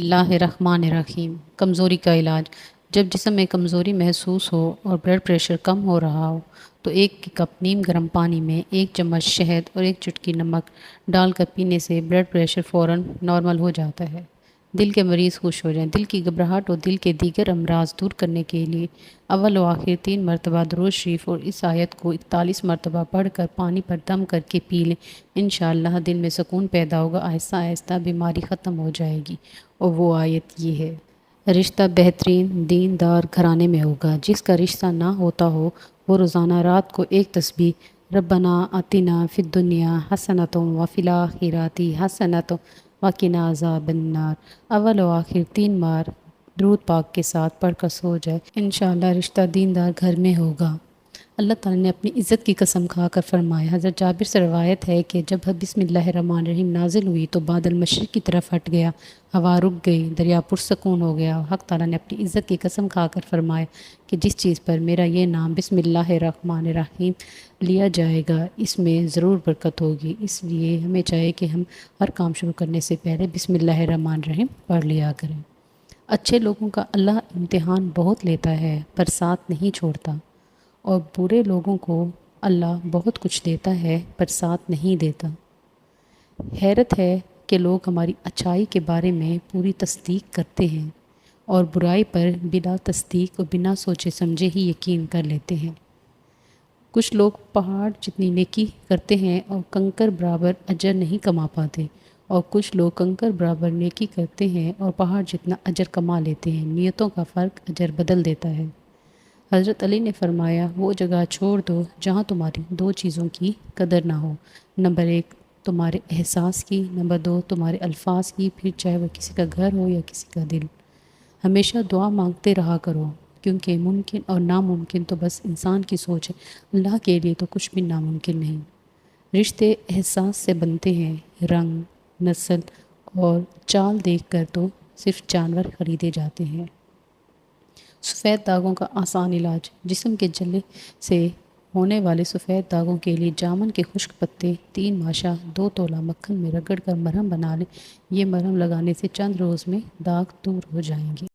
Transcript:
اللہ الرحمن الرحیم۔ کمزوری کا علاج۔ جب جسم میں کمزوری محسوس ہو اور بلڈ پریشر کم ہو رہا ہو تو 1 کپ نیم گرم پانی میں 1 چمچ شہد اور 1 چٹکی نمک ڈال کر پینے سے بلڈ پریشر فوراً نارمل ہو جاتا ہے۔ دل کے مریض خوش ہو جائیں۔ دل کی گھبراہٹ اور دل کے دیگر امراض دور کرنے کے لیے اول و آخر 3 مرتبہ درود شریف اور اس آیت کو 41 مرتبہ پڑھ کر پانی پر دم کر کے پی لیں۔ انشاءاللہ دل میں سکون پیدا ہوگا، آہستہ آہستہ بیماری ختم ہو جائے گی۔ اور وہ آیت یہ ہے: رشتہ بہترین دیندار گھرانے میں ہوگا۔ جس کا رشتہ نہ ہوتا ہو وہ روزانہ رات کو 1 تسبیح ربنا آتنا فی الدنیا حسنۃ وفی الآخرۃ حسنۃ وقنا عذاب النار اول و آخر 3 بار درود پاک کے ساتھ پڑھ کر سو جائے، انشاءاللہ رشتہ دیندار گھر میں ہوگا۔ اللہ تعالیٰ نے اپنی عزت کی قسم کھا کر فرمایا، حضرت جابر سے روایت ہے کہ جب بسم اللہ الرحمن الرحیم نازل ہوئی تو بادل مشرق کی طرف ہٹ گیا، ہوا رک گئی، دریا پرسکون ہو گیا۔ حق تعالیٰ نے اپنی عزت کی قسم کھا کر فرمایا کہ جس چیز پر میرا یہ نام بسم اللہ الرحمن الرحیم لیا جائے گا اس میں ضرور برکت ہوگی۔ اس لیے ہمیں چاہیے کہ ہم ہر کام شروع کرنے سے پہلے بسم اللہ الرحمن الرحیم پڑھ لیا کریں۔ اچھے لوگوں کا اللہ امتحان بہت لیتا ہے پر ساتھ نہیں چھوڑتا، اور برے لوگوں کو اللہ بہت کچھ دیتا ہے پر ساتھ نہیں دیتا۔ حیرت ہے کہ لوگ ہماری اچھائی کے بارے میں پوری تصدیق کرتے ہیں اور برائی پر بلا تصدیق اور بنا سوچے سمجھے ہی یقین کر لیتے ہیں۔ کچھ لوگ پہاڑ جتنی نیکی کرتے ہیں اور کنکر برابر اجر نہیں کما پاتے، اور کچھ لوگ کنکر برابر نیکی کرتے ہیں اور پہاڑ جتنا اجر کما لیتے ہیں۔ نیتوں کا فرق اجر بدل دیتا ہے۔ حضرت علی نے فرمایا، وہ جگہ چھوڑ دو جہاں تمہاری 2 چیزوں کی قدر نہ ہو، نمبر 1 تمہارے احساس کی، نمبر 2 تمہارے الفاظ کی، پھر چاہے وہ کسی کا گھر ہو یا کسی کا دل۔ ہمیشہ دعا مانگتے رہا کرو، کیونکہ ممکن اور ناممکن تو بس انسان کی سوچ ہے، اللہ کے لیے تو کچھ بھی ناممکن نہیں۔ رشتے احساس سے بنتے ہیں، رنگ، نسل اور چال دیکھ کر تو صرف جانور خریدے جاتے ہیں۔ سفید داغوں کا آسان علاج۔ جسم کے جلنے سے ہونے والے سفید داغوں کے لیے جامن کے خشک پتے 3 ماشا 2 تولہ مکھن میں رگڑ کر مرہم بنا لیں۔ یہ مرہم لگانے سے چند روز میں داغ دور ہو جائیں گے۔